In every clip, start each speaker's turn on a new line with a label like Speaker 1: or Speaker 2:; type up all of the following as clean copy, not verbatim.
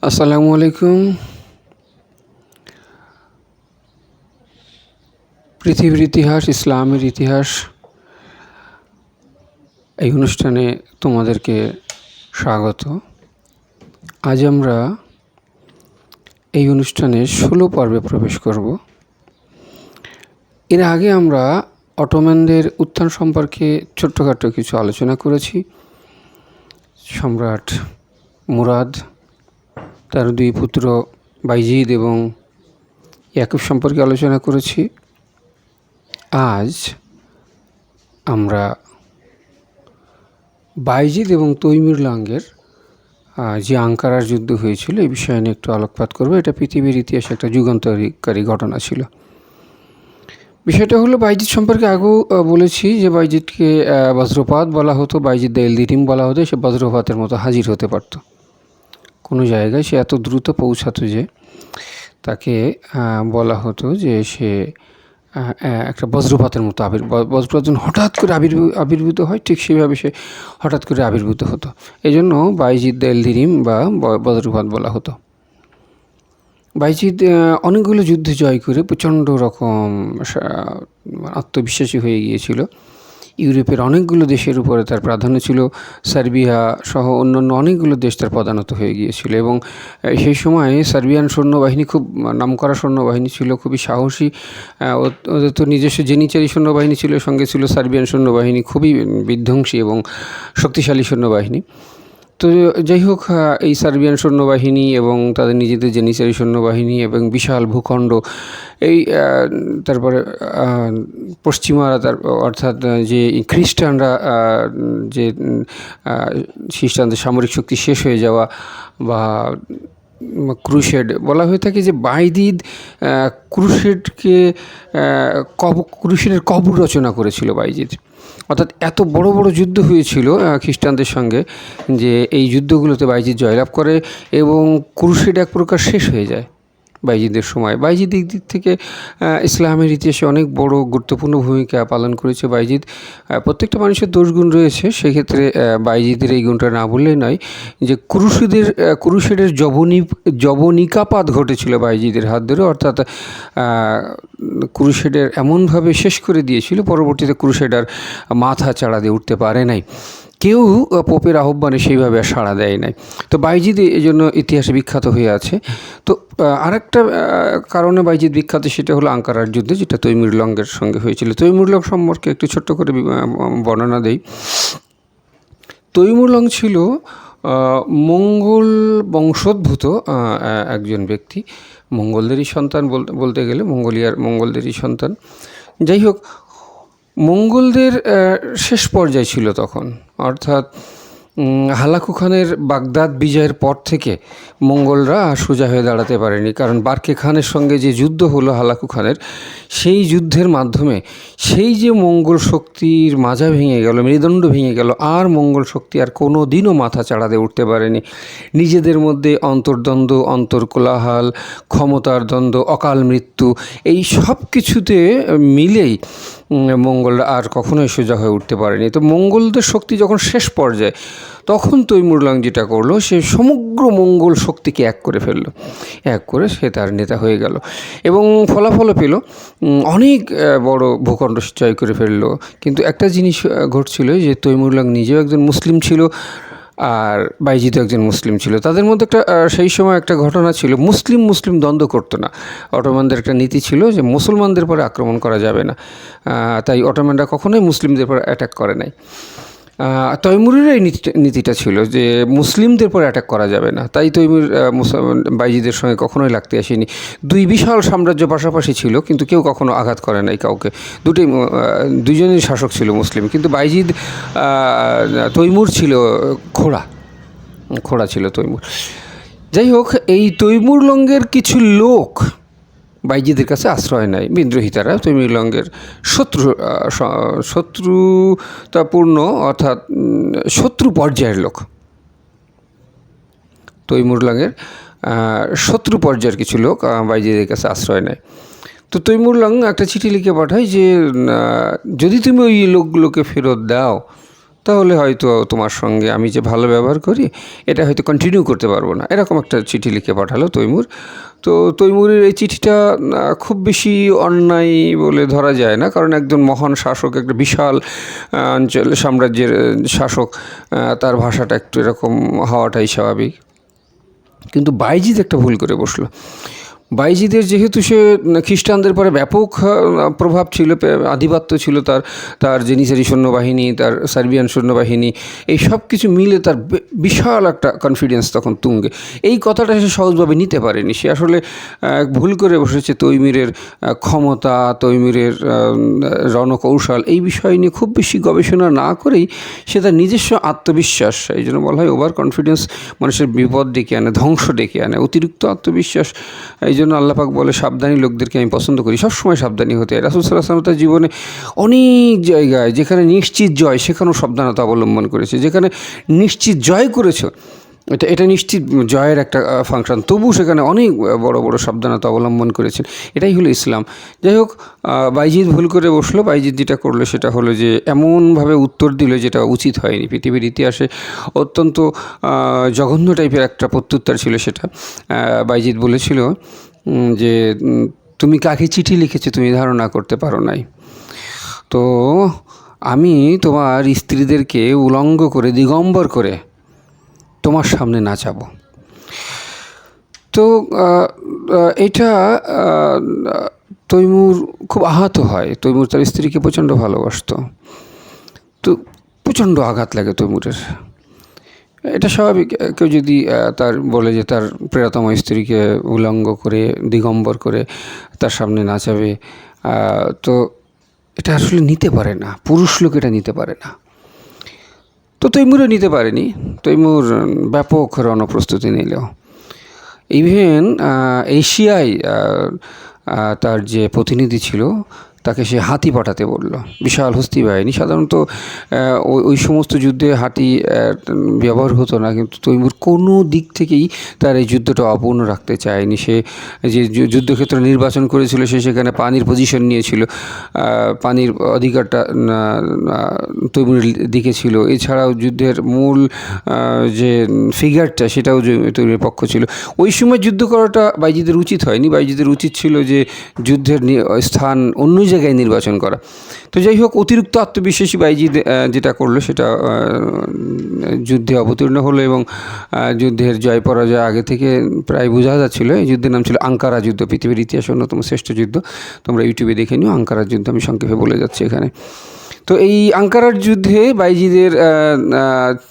Speaker 1: আসসালামু আলাইকুম। পৃথিবীর ইতিহাস, ইসলামের ইতিহাস এই অনুষ্ঠানে তোমাদেরকে স্বাগত। আজ আমরা এই অনুষ্ঠানে 16 পর্বে প্রবেশ করব। এর আগে আমরা অটোম্যানদের উত্থান সম্পর্কে ছোট্টখাটো কিছু আলোচনা করেছি। সম্রাট মুরাদ, তার দুই পুত্র বাইজিদ এবং ইয়াকুব সম্পর্কে আলোচনা করেছি। আজ আমরা বাইজিদ এবং তৈমুরলঙ্গের যে আঙ্কারার যুদ্ধ হয়েছিল এই বিষয়ে নিয়ে একটু আলোকপাত করব। এটা পৃথিবীর ইতিহাসে একটা যুগান্তকারী ঘটনা ছিল। বিষয়টা হলো, বাইজিদ সম্পর্কে আগেও বলেছি যে বাইজিদকে বজ্রপাত বলা হতো, বাইজিদ দ্য এলদিরিম বলা হতো। সে বজ্রপাতের মতো হাজির হতে পারত কোনো জায়গায়। সে এত দ্রুত পৌঁছাতো যে তাকে বলা হতো যে সে একটা বজ্রপাতের মতো বজ্রপাত যখন হঠাৎ করে আবির্ভূত হয়, ঠিক সেভাবে সে হঠাৎ করে আবির্ভূত হতো। এই জন্য বাইজিদ দ্য এলদিরিম বা বজ্রপাত বলা হতো। বাইজিদ অনেকগুলো যুদ্ধে জয় করে প্রচণ্ড রকম আত্মবিশ্বাসী হয়ে গিয়েছিল। ইউরোপের অনেকগুলো দেশের উপরে তার প্রাধান্য ছিল। সার্বিয়া সহ অন্যান্য অনেকগুলো দেশ তার পদানত হয়ে গিয়েছিল এবং সেই সময় সার্বিয়ান সৈন্যবাহিনী খুব নামকরা সৈন্যবাহিনী ছিল, খুবই সাহসী। ওদের তো নিজস্ব জেনিচারি সৈন্যবাহিনী ছিল, সঙ্গে ছিল সার্বিয়ান সৈন্যবাহিনী, খুবই বিধ্বংসী এবং শক্তিশালী সৈন্যবাহিনী। তো যাই হোক, এই সার্বিয়ান সৈন্যবাহিনী এবং তাদের নিজেদের জেনিসারি সৈন্যবাহিনী এবং বিশাল ভূখণ্ড, এই তারপরে পশ্চিমারা, অর্থাৎ যে খ্রিস্টানরা, যে খ্রিস্টানদের সামরিক শক্তি শেষ হয়ে যাওয়া বা ক্রুশেড বলা হয়ে থাকে, যে বাইজিদ ক্রুশেডের কবর রচনা করেছিল বাইজিদ। অর্থাৎ এত বড় বড় যুদ্ধ হয়েছিল খ্রিস্টানদের সঙ্গে যে এই যুদ্ধগুলোতে বাইজিদ জয়লাভ করে এবং ক্রুশেড এক প্রকার শেষ হয়ে যায় বাইজিদের সময়। বাইজিদ দিক থেকে ইসলামের ইতিহাসে অনেক বড় গুরুত্বপূর্ণ ভূমিকা পালন করেছে বাইজিদ। প্রত্যেকটা মানুষের দোষগুণ রয়েছে, সেক্ষেত্রে বাইজিদের এই গুণটা না বললেই নয় যে ক্রুশেডের যবনিকাপাত ঘটেছিল বাইজিদের হাত ধরে। অর্থাৎ ক্রুশেডের এমনভাবে শেষ করে দিয়েছিল, পরবর্তীতে ক্রুশেডার মাথা চাড়া দিয়ে উঠতে পারে নাই, কেউ পোপের আহ্বানে সেইভাবে সাড়া দেয় নাই। তো বাইজিদ এই জন্য ইতিহাসে বিখ্যাত হয়ে আছে। তো আরেকটা কারণে বাইজিদ বিখ্যাত, সেটা হলো আঙ্কারার যুদ্ধ, যেটা তৈমুরলঙ্গের সঙ্গে হয়েছিল। তৈমুরলঙ্গ সম্পর্কে একটু ছোট্ট করে বর্ণনা দেই। তৈমুরলঙ্গ ছিল মঙ্গল বংশোদ্ভূত একজন ব্যক্তি, মঙ্গলদেরই সন্তান বলতে গেলে, মঙ্গলদেরই সন্তান। যাই হোক, মঙ্গলদের শেষ পর্যায়ে ছিল তখন, অর্থাৎ হালাকু খানের বাগদাদ বিজয়ের পর থেকে মঙ্গলরা সোজা হয়ে দাঁড়াতে পারেনি। কারণ বার্কে খানের সঙ্গে যে যুদ্ধ হলো হালাকু খানের, সেই যুদ্ধের মাধ্যমে সেই যে মঙ্গল শক্তির মাজা ভেঙে গেল, মেরুদণ্ড ভেঙে গেল, আর মঙ্গল শক্তি আর কোনো দিনও মাথা চাড়াতে উঠতে পারেনি। নিজেদের মধ্যে অন্তর্দ্বন্দ্ব, অন্তর্কোলাহল, ক্ষমতার দ্বন্দ্ব, অকাল মৃত্যু, এই সব কিছুতে মিলেই মঙ্গলরা আর কখনোই সোজা হয়ে উঠতে পারেনি। তো মঙ্গলদের শক্তি যখন শেষ পর্যায়ে, তখন তৈমুরলঙ্গ যেটা করলো, সে সমগ্র মঙ্গল শক্তিকে এক করে ফেললো, এক করে সে তার নেতা হয়ে গেল এবং ফলাফলও পেল, অনেক বড় ভূখণ্ড জয় করে ফেললো। কিন্তু একটা জিনিস ঘটছিল, যে তৈমুরলঙ্গ নিজেও একজন মুসলিম ছিল আর বাইজিদও একজন মুসলিম ছিল। তাদের মধ্যে একটা সেই সময় একটা ঘটনা ছিল, মুসলিম দ্বন্দ্ব করতো না। অটোম্যানদের একটা নীতি ছিল যে মুসলমানদের পরে আক্রমণ করা যাবে না, তাই অটোম্যানরা কখনোই মুসলিমদের পরে অ্যাটাক করে নাই। তৈমুরের এই নীতিটা ছিল যে মুসলিমদের পরে অ্যাটাক করা যাবে না, তাই তৈমুর বাইজিদের সঙ্গে কখনোই লাগতে আসেনি। দুই বিশাল সাম্রাজ্য পাশাপাশি ছিল, কিন্তু কেউ কখনো আঘাত করে নাই কাউকে। দুজনেই শাসক ছিল মুসলিম, কিন্তু বাইজিদ, তৈমুর ছিল খোড়া ছিল তৈমুর। যাই হোক, এই তৈমুরলঙ্গের কিছু লোক বাইজিদের কাছে আশ্রয় নেয়। বিদ্রোহী, তারা তৈমুরলঙ্গের শত্রুতাপূর্ণ, অর্থাৎ শত্রু পর্যায়ের লোক। তৈমুরলঙ্গের শত্রু পর্যায়ের কিছু লোক বাইজিদের কাছে আশ্রয় নেয়। তো তৈমুরলঙ্গ একটা চিঠি লিখে পাঠায় যে যদি তুমি ওই লোকগুলোকে ফেরত দাও, তাহলে হয়তো তোমার সঙ্গে আমি যে ভালো ব্যবহার করি এটা হয়তো কন্টিনিউ করতে পারবো না। এরকম একটা চিঠি লিখে পাঠালো তৈমুর। তো তৈমুরের এই চিঠিটা খুব বেশি অন্যায় বলে ধরা যায় না, কারণ একজন মহান শাসক, একটা বিশাল অঞ্চল সাম্রাজ্যের শাসক, তার ভাষাটা একটু এরকম হওয়াটাই স্বাভাবিক। কিন্তু বাইজিদ একটা ভুল করে বসলো। বাইজিদের যেহেতু সে খ্রিস্টানদের পরে ব্যাপক প্রভাব ছিল, আধিপত্য ছিল, তার জেনিসারি সৈন্যবাহিনী, তার সার্বিয়ান সৈন্যবাহিনী, এই সব কিছু মিলে তার বিশাল একটা কনফিডেন্স তখন তুঙ্গে। এই কথাটা সে সহজভাবে নিতে পারেনি। সে আসলে ভুল করে বসেছে তৈমুরের ক্ষমতা, তৈমুরের রণকৌশল, এই বিষয় নিয়ে খুব বেশি গবেষণা না করেই সে তার নিজস্ব আত্মবিশ্বাস, এই জন্য বলা হয় ওভার কনফিডেন্স মানুষের বিপদ ডেকে আনে, ধ্বংস ডেকে আনে। অতিরিক্ত আত্মবিশ্বাস, এই জন্য আল্লাহ পাক বলে সাবধানী লোকদেরকে আমি পছন্দ করি। সবসময় সাবধানী হতে হয়। রাসূল সাল্লাল্লাহু আলাইহি ওয়াসাল্লাম তার জীবনে অনেক জায়গায় যেখানে নিশ্চিত জয় সেখানেও সাবধানতা অবলম্বন করেছে। যেখানে নিশ্চিত জয় করেছো, এটা নিশ্চিত জয়ের একটা ফাংশন, তবু সেখানে অনেক বড় বড় সাবধানতা অবলম্বন করেছেন। এটাই হলো ইসলাম। যাই হোক, বাইজিদ ভুল করে বসলো। বাইজিদ যেটা করলো সেটা হলো যে এমনভাবে উত্তর দিল যেটা উচিত হয়নি। পৃথিবীর ইতিহাসে অত্যন্ত জঘন্য টাইপের একটা প্রত্যুত্তর ছিল সেটা। বাইজিদ বলেছিল যে তুমি কাকে চিঠি লিখেছো তুমি ধারণা করতে পারো নাই। তো আমি তোমার স্ত্রীদেরকে উলঙ্গ করে, দিগম্বর করে তোমার সামনে নাচাবো। তো এটা তৈমুর খুব আহত হয়। তৈমুর তার স্ত্রীকে প্রচণ্ড ভালোবাসত। তো প্রচণ্ড আঘাত লাগে তৈমুরের। এটা স্বাভাবিক। কেউ যদি তার বলে যে তার প্রিয়তম স্ত্রীকে উলঙ্গ করে, দিগম্বর করে তার সামনে নাচাবে, তো এটা আসলে নিতে পারে না, পুরুষ লোক এটা নিতে পারে না। তো তৈমুরও নিতে পারেনি। তৈমুর ব্যাপক রণপ্রস্তুতি নিল। ইভেন এশিয়ায় তার যে প্রতিনিধি ছিল তাকে সে হাতি পাঠাতে বলল, বিশাল হস্তি বাহিনী। সাধারণত ওই সমস্ত যুদ্ধে হাতি ব্যবহার হতো না, কিন্তু তৈমুর কোনো দিক থেকেই তার এই যুদ্ধটা অপূর্ণ রাখতে চায়নি। সে যে যুদ্ধক্ষেত্র নির্বাচন করেছিল সে সেখানে পানির পজিশন নিয়েছিল, পানির অধিকারটা তৈমুরের দিকে ছিল। এছাড়াও যুদ্ধের মূল যে ফিগারটা সেটাও তৈমুরের পক্ষ ছিল। ওই সময় যুদ্ধ করাটা বাইজিদের উচিত হয়নি। বাইজিদের উচিত ছিল যে যুদ্ধের স্থান অন্য জায়গায় নির্বাচন করা। তো যাই হোক, অতিরিক্ত আত্মবিশ্বাসী বাইজিদ যেটা করলো সেটা যুদ্ধে অবতীর্ণ হলো এবং যুদ্ধের জয় পরাজয় আগে থেকে প্রায় বোঝা যাচ্ছিলো। এই যুদ্ধের নাম ছিল আঙ্কারা যুদ্ধ, পৃথিবীর ইতিহাসে অন্যতম শ্রেষ্ঠ যুদ্ধ। তোমরা ইউটিউবে দেখে নিও আঙ্কারার যুদ্ধ, আমি সংক্ষেপে বলে যাচ্ছি এখানে। তো এই আঙ্কারার যুদ্ধে বাইজিদের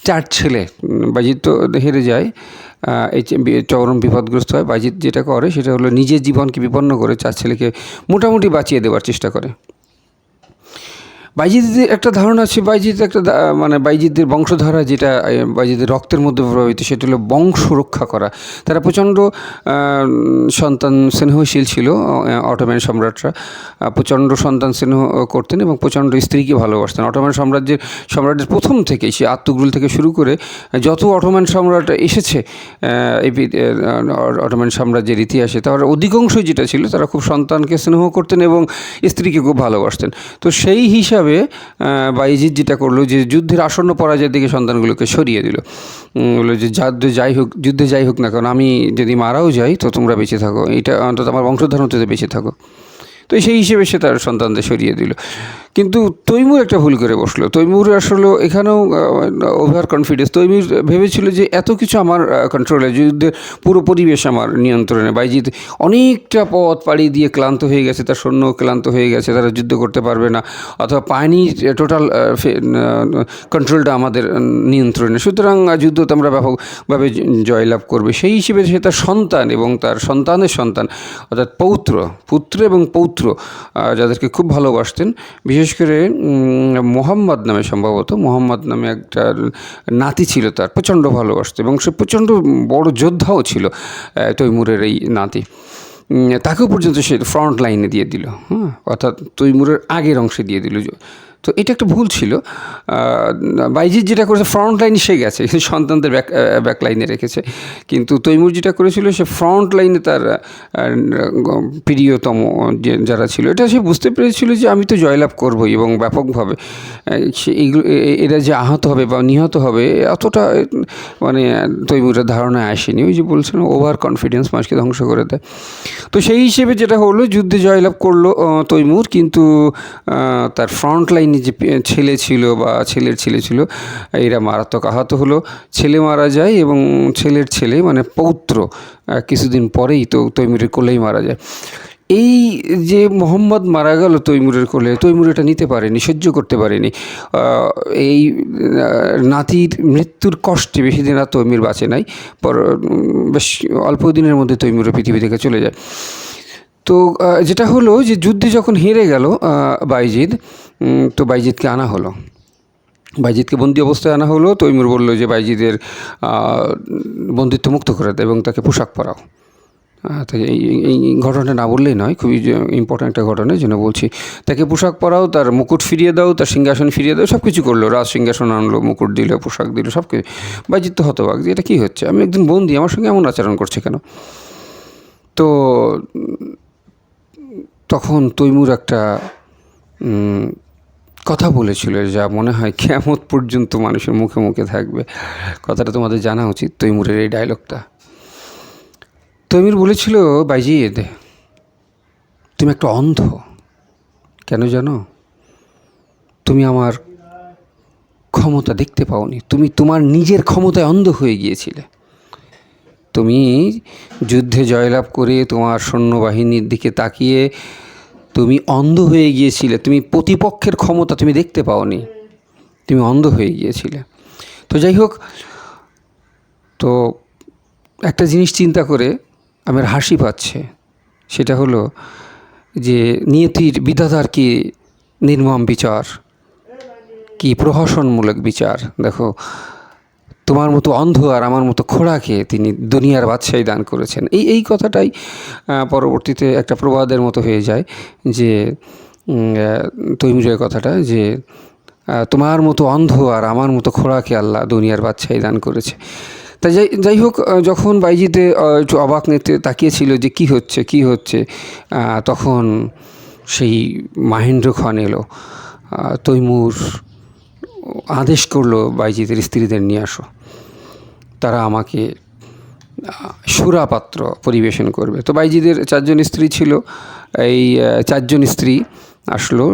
Speaker 1: 4 ছেলে, বাইজিদ তো হেরে যায়, এই চরম বিপদগ্রস্ত হয়। বাইজিদ যেটা করে সেটা হলো নিজের জীবনকে বিপন্ন করে 4 ছেলেকে মোটামুটি বাঁচিয়ে দেওয়ার চেষ্টা করে। বাইজিদের একটা ধারণা আছে, বাইজিদের বংশধারা যেটা বাইজিদের রক্তের মধ্যে প্রভাবিত, সেটা হলো বংশ রক্ষা করা। তারা প্রচণ্ড সন্তান স্নেহশীল ছিল। অটোম্যান সম্রাটরা প্রচণ্ড সন্তান স্নেহ করতেন এবং প্রচণ্ড স্ত্রীকে ভালোবাসতেন। অটোম্যান সম্রাটের প্রথম থেকেই, সে আর্তুগ্রুল থেকে শুরু করে যত অটোম্যান সম্রাট এসেছে অটোম্যান সাম্রাজ্যের ইতিহাসে, তার অধিকাংশই যেটা ছিল তারা খুব সন্তানকে স্নেহ করতেন এবং স্ত্রীকে খুব ভালোবাসতেন। তো সেই হিসাবে বাইজিদ যেটা করলো যে যুদ্ধের আসন্ন পরাজয়ের দিকে সন্তানগুলোকে সরিয়ে দিল। বললো যে যুদ্ধে যাই হোক না, কারণ আমি যদি মারাও যাই তো তোমরা বেঁচে থাকো, এটা অন্তত আমার বংশধর হতে বেঁচে থাকো। তো সেই হিসেবে সে তার সন্তানদের সরিয়ে দিল। কিন্তু তৈমুর একটা ভুল করে বসলো। তৈমুর আসলে এখানেও ওভার কনফিডেন্স। তৈমুর ভেবেছিল যে এত কিছু আমার কন্ট্রোলে, যুদ্ধের পুরো পরিবেশ আমার নিয়ন্ত্রণে। বাইজিদ অনেকটা পথ পাড়ি দিয়ে ক্লান্ত হয়ে গেছে, তার সৈন্য ক্লান্ত হয়ে গেছে, তারা যুদ্ধ করতে পারবে না, অথবা পানির টোটাল কন্ট্রোলটা আমাদের নিয়ন্ত্রণে, সুতরাং যুদ্ধতে আমরা ব্যাপকভাবে জয়লাভ করবে। সেই হিসেবে সে তার সন্তান এবং তার সন্তানের সন্তান, অর্থাৎ পুত্র এবং পৌত্র, যাদেরকে খুব ভালোবাসতেন, বিশেষ করে মোহাম্মদ নামে, সম্ভবত মোহাম্মদ নামে একটা নাতি ছিল তার, প্রচণ্ড ভালোবাসত এবং সে প্রচণ্ড বড় যোদ্ধাও ছিল তৈমুরের এই নাতি। তাকেও পর্যন্ত সে ফ্রন্ট লাইনে দিয়ে দিল, অর্থাৎ তৈমুরের আগের অংশে দিয়ে দিল। তো এটা একটা ভুল ছিল। বাইজিদ যেটা করেছে ফ্রন্ট লাইনে সে গেছে, সন্তানদের ব্যাক লাইনে রেখেছে, কিন্তু তৈমুর যেটা করেছিল সে ফ্রন্ট লাইনে তার প্রিয়তম যারা ছিল, এটা সে বুঝতে পেরেছিল যে আমি তো জয়লাভ করবই এবং ব্যাপকভাবে। সে এরা যে আহত হবে বা নিহত হবে অতটা মানে তৈমুরের ধারণায় আসেনি। ওই যে বলছিলাম ওভার কনফিডেন্স মানুষকে ধ্বংস করে দেয়। তো সেই হিসেবে যেটা হলো, যুদ্ধে জয়লাভ করলো তৈমুর, কিন্তু তার ফ্রন্ট লাইনে যে ছেলে ছিল বা ছেলের ছেলে ছিল এরা মারাত্মক আহত হলো। ছেলে মারা যায় এবং ছেলের ছেলে মানে পৌত্র কিছুদিন পরেই তো তৈমুরের কোলেই মারা যায়। এই যে মোহাম্মদ মারা গেল তৈমুরের কোলে, তৈমুর এটা নিতে পারেনি, সহ্য করতে পারেনি। এই নাতির মৃত্যুর কষ্টে বেশি দিন আর তৈমুর বাঁচে নাই, বেশ অল্প দিনের মধ্যে তৈমুরের পৃথিবী থেকে চলে যায়। তো যেটা হলো যে যুদ্ধে যখন হেরে গেল বাইজিদ, তো বাইজিদকে আনা হলো, বাইজিদকে বন্দি অবস্থায় আনা হলো। তৈমুর বলল যে বাইজিদের বন্দিত্ব মুক্ত করে দেয় এবং তাকে পোশাক পরাও। তাকে এই ঘটনাটা না বললেই নয়, খুবই ইম্পর্ট্যান্ট একটা ঘটনা, যেন বলছি। তাকে পোশাক পরাও, তার মুকুট ফিরিয়ে দাও, তার সিংহাসন ফিরিয়ে দাও, সব কিছু করলো। রাজ সিংহাসন আনলো, মুকুট দিল, পোশাক দিল, সব কিছু। বাইজিদ তো হতবাক যে এটা কী হচ্ছে, আমি একদিন বন্দি, আমার সঙ্গে এমন আচরণ করছে কেন? তো তখন তৈমুর একটা কথা বলেছিল যা মনে হয় কিয়ামত পর্যন্ত মানুষের মুখে মুখে থাকবে। কথাটা তোমাদের জানা উচিত, তৈমুরের এই ডায়লগটা। তৈমুর বলেছিল, বাইজিদ তুমি একটা অন্ধ। কেন জানো? তুমি আমার ক্ষমতা দেখতে পাওনি, তুমি তোমার নিজের ক্ষমতায় অন্ধ হয়ে গিয়েছিলে। তুমি যুদ্ধে জয়লাভ করে তোমার সৈন্যবাহিনীর দিকে তাকিয়ে তুমি অন্ধ হয়ে গিয়েছিলে, তুমি প্রতিপক্ষের ক্ষমতা তুমি দেখতে পাওনি, তুমি অন্ধ হয়ে গিয়েছিলে। তো যাই হোক, তো একটা জিনিস চিন্তা করে আমার হাসি পাচ্ছে, সেটা হলো যে নিয়তির বিধাতার কি নির্মম বিচার, কি প্রহসনমূলক বিচার। দেখো, তোমার মতো অন্ধ আর আমার মতো খোড়াকে তিনি দুনিয়ার বাদশাহী দান করেছেন। এই কথাটাই পরবর্তীতে একটা প্রবাদের মতো হয়ে যায়, যে তৈমুরের কথাটা, যে তোমার মতো অন্ধ আর আমার মতো খোড়াকে আল্লাহ দুনিয়ার বাদশাহী দান করেছে। তা যাই হোক, যখন বাইজিদে একটু অবাক নেতে তাকিয়েছিল যে কী হচ্ছে, তখন সেই মাহেন্দ্র খান এলো। তৈমুর আদেশ করলো বাইজিদের স্ত্রীদের নিয়ে আসো, তারা আমাকে সুরাপাত্র পরিবেশন করবে। তো বাইজিদের 4 জন স্ত্রী ছিল, এই 4 জন স্ত্রী আসলো।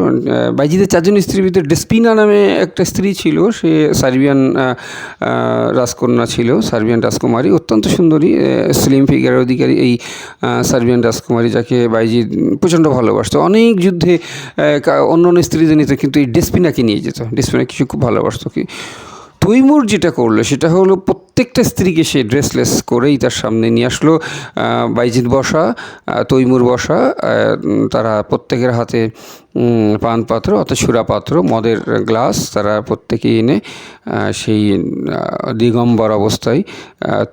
Speaker 1: বাইজিদের 4 জন স্ত্রীর ভিতরে ডেসপিনা নামে একটা স্ত্রী ছিল, সে সার্বিয়ান রাজকন্যা ছিল, সার্বিয়ান রাজকুমারী, অত্যন্ত সুন্দরী, স্লিম ফিগারের অধিকারী এই সার্বিয়ান রাজকুমারী, যাকে বাইজিদ প্রচণ্ড ভালোবাসতো। অনেক যুদ্ধে অন্য অন্য স্ত্রীদের নিত, কিন্তু এই ডেসপিনাকে নিয়ে যেত, ডেসপিনাকে সে খুব ভালোবাসতো। কি তৈমুর যেটা করলো সেটা হলো প্রত্যেকটা স্ত্রীকে সে ড্রেসলেস করেই তার সামনে নিয়ে আসলো। বাইজিদ বসা, তৈমুর বসা, তারা প্রত্যেকের হাতে পানপাত্র অর্থাৎ সুরাপাত্র, মদের গ্লাস, তারা প্রত্যেকেই এনে সেই দিগম্বর অবস্থায়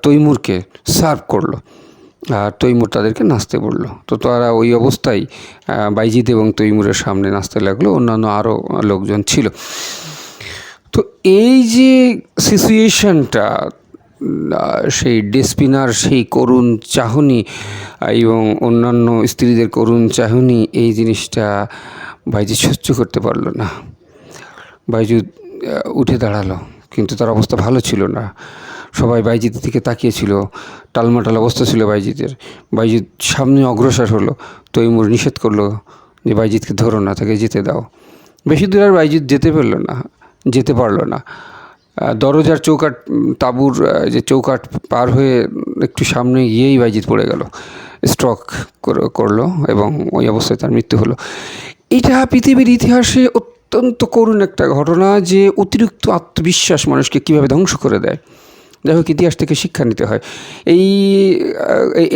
Speaker 1: তৈমুরকে সার্ভ করলো, আর তৈমুর তাদেরকে নাচতে বললো। তো তারা ওই অবস্থায় বাইজিদ এবং তৈমুরের সামনে নাচতে লাগলো, অন্যান্য আরও লোকজন ছিল। তো এই যে সিচুয়েশনটা, সেই ডেসপিনার সেই করুণ চাহনি এবং অন্যান্য স্ত্রীদের করুণ চাহনি, এই জিনিসটা বাইজিদ সহ্য করতে পারলো না। বাইজিদ উঠে দাঁড়ালো, কিন্তু তার অবস্থা ভালো ছিল না। সবাই বাইজিদের দিকে তাকিয়েছিল, টালমাটাল অবস্থা ছিল বাইজিদের। বাইজিদ সামনে অগ্রসর হলো, তৈমুর নিষেধ করলো যে বাইজিদকে ধরো না, তাকে যেতে দাও। বেশি দূর আর বাইজিদ যেতে পারলো না। দরজার চৌকাঠ, তাঁবুর যে চৌকাঠ পার হয়ে একটু সামনে গিয়েই বাইজিদ পড়ে গেল, স্ট্রোক করলো এবং ওই অবস্থায় তার মৃত্যু হলো। এটা পৃথিবীর ইতিহাসে অত্যন্ত করুণ একটা ঘটনা, যে অতিরিক্ত আত্মবিশ্বাস মানুষকে কীভাবে ধ্বংস করে দেয়। যাই হোক, ইতিহাস থেকে শিক্ষা নিতে হয়।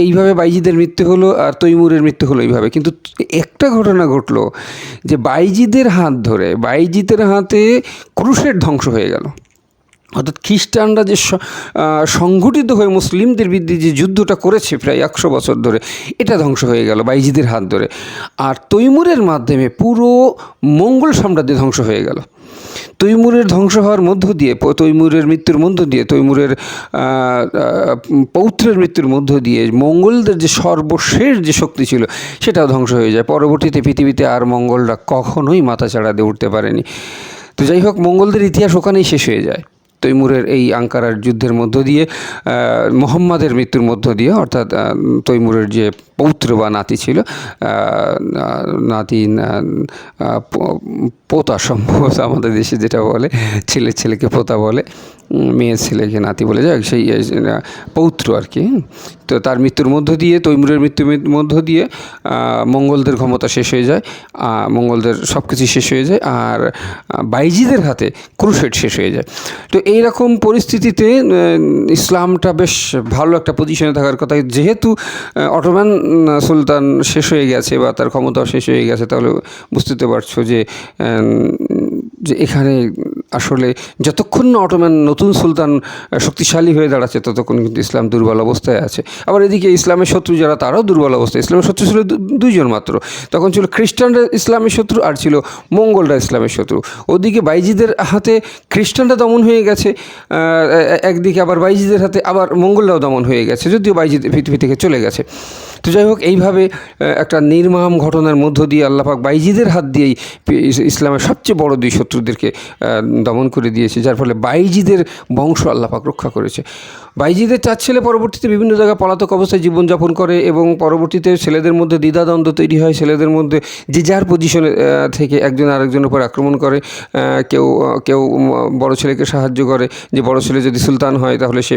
Speaker 1: এইভাবে বাইজিদের মৃত্যু হলো আর তৈমুরের মৃত্যু হলো এইভাবে। কিন্তু একটা ঘটনা ঘটলো, যে বাইজিদের হাত ধরে, বাইজিদের হাতে ক্রুশের ধ্বংস হয়ে গেল। অর্থাৎ খ্রিস্টানরা যে সংগঠিত হয়ে মুসলিমদের বিরুদ্ধে যে যুদ্ধটা করেছে প্রায় 100 বছর ধরে, এটা ধ্বংস হয়ে গেল বাইজিদের হাত ধরে। আর তৈমুরের মাধ্যমে পুরো মঙ্গল সাম্রাজ্য ধ্বংস হয়ে গেল। তৈমুরের ধ্বংস হওয়ার মধ্য দিয়ে, তৈমুরের মৃত্যুর মধ্য দিয়ে, তৈমুরের পৌত্রের মৃত্যুর মধ্য দিয়ে মঙ্গলদের যে সর্বশেষ যে শক্তি ছিল সেটাও ধ্বংস হয়ে যায়। পরবর্তীতে পৃথিবীতে আর মঙ্গলরা কখনোই মাথা চাড়া দিয়ে উঠতে পারেনি। তো যাই হোক, মঙ্গলদের ইতিহাস ওখানেই শেষ হয়ে যায় তৈমুরের এই আঙ্কারার যুদ্ধের মধ্য দিয়ে, মোহাম্মদের মৃত্যুর মধ্য দিয়ে। অর্থাৎ তৈমুরের যে পৌত্র বা নাতি ছিল, নাতি পোতা সম্ভবত আমাদের দেশে যেটা বলে, ছেলেকে পোতা বলে, মেয়ের ছেলেকে নাতি বলে যায়, সেই পৌত্র আর কি। তো তার মৃত্যুর মধ্য দিয়ে, তৈমুরের মৃত্যুর মধ্য দিয়ে মঙ্গলদের ক্ষমতা শেষ হয়ে যায়, মঙ্গলদের সব কিছু শেষ হয়ে যায়, আর বাইজিদের হাতে ক্রুসেড শেষ হয়ে যায়। তো এইরকম পরিস্থিতিতে ইসলামটা বেশ ভালো একটা পজিশনে থাকার কথা। যেহেতু অটোমান সুলতান শেষ হয়ে গেছে বা তার ক্ষমতাও শেষ হয়ে গেছে, তাহলে বুঝতে পারছো যে এখানে আসলে যতক্ষণ না অটোমান নতুন সুলতান শক্তিশালী হয়ে দাঁড়াচ্ছে, ততক্ষণ কিন্তু ইসলাম দুর্বল অবস্থায় আছে। আবার এদিকে ইসলামের শত্রু যারা, তারাও দুর্বল অবস্থায়। ইসলামের শত্রু ছিল দুইজন মাত্র, তখন ছিল খ্রিস্টানরা ইসলামের শত্রু, আর ছিল মঙ্গলরা ইসলামের শত্রু। ওদিকে বাইজিদের হাতে খ্রিস্টানরা দমন হয়ে গেছে, একদিকে আবার বাইজিদের হাতে আবার মঙ্গলরাও দমন হয়ে গেছে, যদিও বাইজিদ পৃথিবী থেকে চলে গেছে। তো যাই হোক, এইভাবে একটা নির্মম ঘটনার মধ্য দিয়ে আল্লাহ পাক বাইজিদের হাত দিয়েই ইসলামের সবচেয়ে বড় দুই শত্রুদেরকে দমন করে দিয়েছে, যার ফলে বাইজিদের বংশ আল্লাহ পাক রক্ষা করেছে। বাইজিদের 4 ছেলে পরবর্তীতে বিভিন্ন জায়গায় পলাতক অবস্থায় জীবনযাপন করে, এবং পরবর্তীতে ছেলেদের মধ্যে দ্বিধাদ্বন্দ্ব তৈরি হয়। ছেলেদের মধ্যে যে যার পজিশনে থেকে একজন আরেকজনের উপর আক্রমণ করে। কেউ বড় ছেলেকে সাহায্য করে, যে বড় ছেলে যদি সুলতান হয় তাহলে সে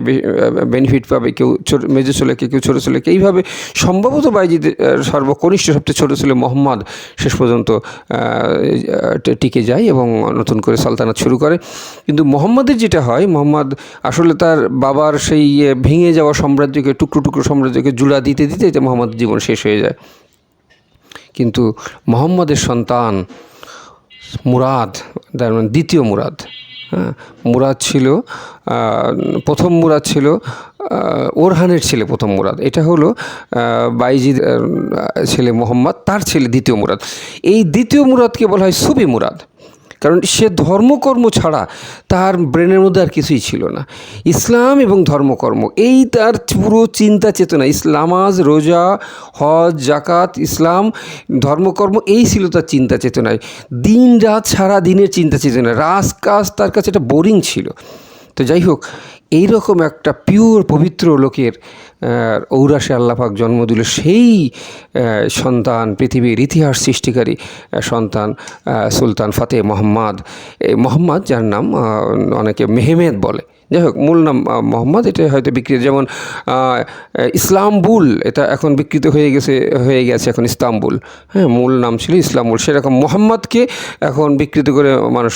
Speaker 1: বেনিফিট পাবে, কেউ মেজো ছেলেকে, কেউ ছোটো ছেলেকে। এইভাবে সম্ভবত বাইজিদের সর্বকনিষ্ঠ সবচেয়ে ছোটো ছেলে মোহাম্মদ শেষ পর্যন্ত টিকে যায় এবং নতুন করে সালতানাত শুরু করে। কিন্তু মোহাম্মদের যেটা হয়, মোহাম্মদ আসলে তার বাবার সেই ভেঙে যাওয়া সাম্রাজ্যকে, টুকরো টুকরো সাম্রাজ্যকে জুড়া দিতে দিতে মোহাম্মদের জীবন শেষ হয়ে যায়। কিন্তু মোহাম্মদের সন্তান মুরাদ, দ্বিতীয় মুরাদ, মুরাদ ছিল, প্রথম মুরাদ ছিল ওরহানের ছেলে প্রথম মুরাদ। এটা হলো বাইজিদ ছেলে মোহাম্মদ, তার ছেলে দ্বিতীয় মুরাদ। এই দ্বিতীয় মুরাদকে বলা হয় সুফি মুরাদ, কারণ সে ধর্মকর্ম ছাড়া তার ব্রেনের মধ্যে আর কিছুই ছিল না। ইসলাম এবং ধর্মকর্ম, এই তার পুরো চিন্তা চেতনা। নামাজ, রোজা, হজ, জাকাত, ইসলাম, ধর্মকর্ম, এই ছিল তার চিন্তা চেতনায়। দিন রাত সারা দিনের চিন্তা চেতনা, কাজ তার কাছে এটা বোরিং ছিল। তো যাই হোক, এইরকম একটা পিওর পবিত্র লোকের ঔরাসে আল্লাহ পাক জন্ম দিল। সেই সন্তান পৃথিবীর ইতিহাস সৃষ্টিকারী সন্তান সুলতান ফাতেহ মোহাম্মদ। এই মোহাম্মদ, যার নাম অনেকে মেহমেদ বলে, যাই হোক মূল নাম মোহাম্মদ। এটা হয়তো বিকৃত, যেমন ইসলামবুল, এটা এখন বিকৃত হয়ে গেছে এখন ইস্তাম্বুল। হ্যাঁ, মূল নাম ছিল ইসলামবুল। সেরকম মোহাম্মদকে এখন বিকৃত করে মানুষ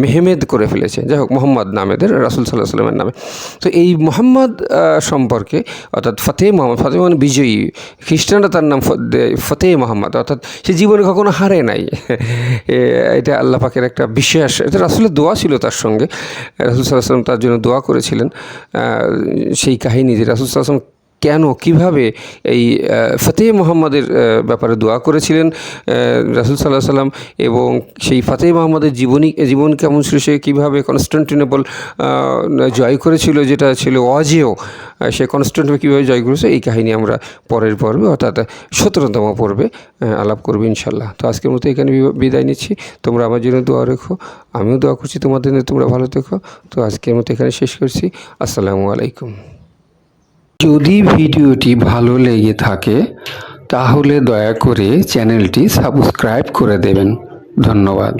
Speaker 1: মেহমেদ করে ফেলেছে। যাই হোক, মোহাম্মদ নামেদের, রাসূল সাল্লাল্লাহু আলাইহি ওয়াসাল্লামের নামে। তো এই মোহাম্মদ সম্পর্কে, অর্থাৎ ফাতেহ মোহাম্মদ, ফাতেহ মানে বিজয়ী, খ্রিস্টানরা তার নাম ফাতেহ মোহাম্মদ, অর্থাৎ সে জীবনে কখনো হারে নাই। এটা আল্লাহ পাকের একটা বিশ্বাস। এটা রাসূলের দোয়া ছিল তার সঙ্গে। রাসূল সাল্লাল্লাহু আলাইহি ওয়াসাল্লাম তার জন্য দোয়া করেছিলেন। সেই কাহিনী যে রাসূল সাল্লাল্লাহু আলাইহি ওয়াসাল্লাম কীভাবে এই ফাতেহ মোহাম্মদের ব্যাপারে দোয়া করেছিলেন রাসূল সাল্লাল্লাহু আলাইহি ওয়াসাল্লাম, এবং সেই ফাতেহ মোহাম্মদের জীবন কেমন ছিল, সে কীভাবে কনস্টান্টিনোপল জয় করেছিল, যেটা ছিল অজেয়, সে কনস্টান্টিনোপল কীভাবে জয় করেছে, এই কাহিনী আমরা পরের পর্বে, অর্থাৎ 17তম পর্বে আলাপ করবো ইনশাল্লাহ। তো আজকের মতো এখানে বিদায় নিচ্ছি। তোমরা আমার জন্য দোয়া রেখো, আমিও দোয়া করছি তোমাদের জন্য, তোমরা ভালো থেকো। তো আজকের মতো এখানে শেষ করছি। আসসালামু আলাইকুম। যদি ভিডিওটি ভালো লেগে থাকে তাহলে দয়া করে চ্যানেলটি সাবস্ক্রাইব করে দেবেন। ধন্যবাদ।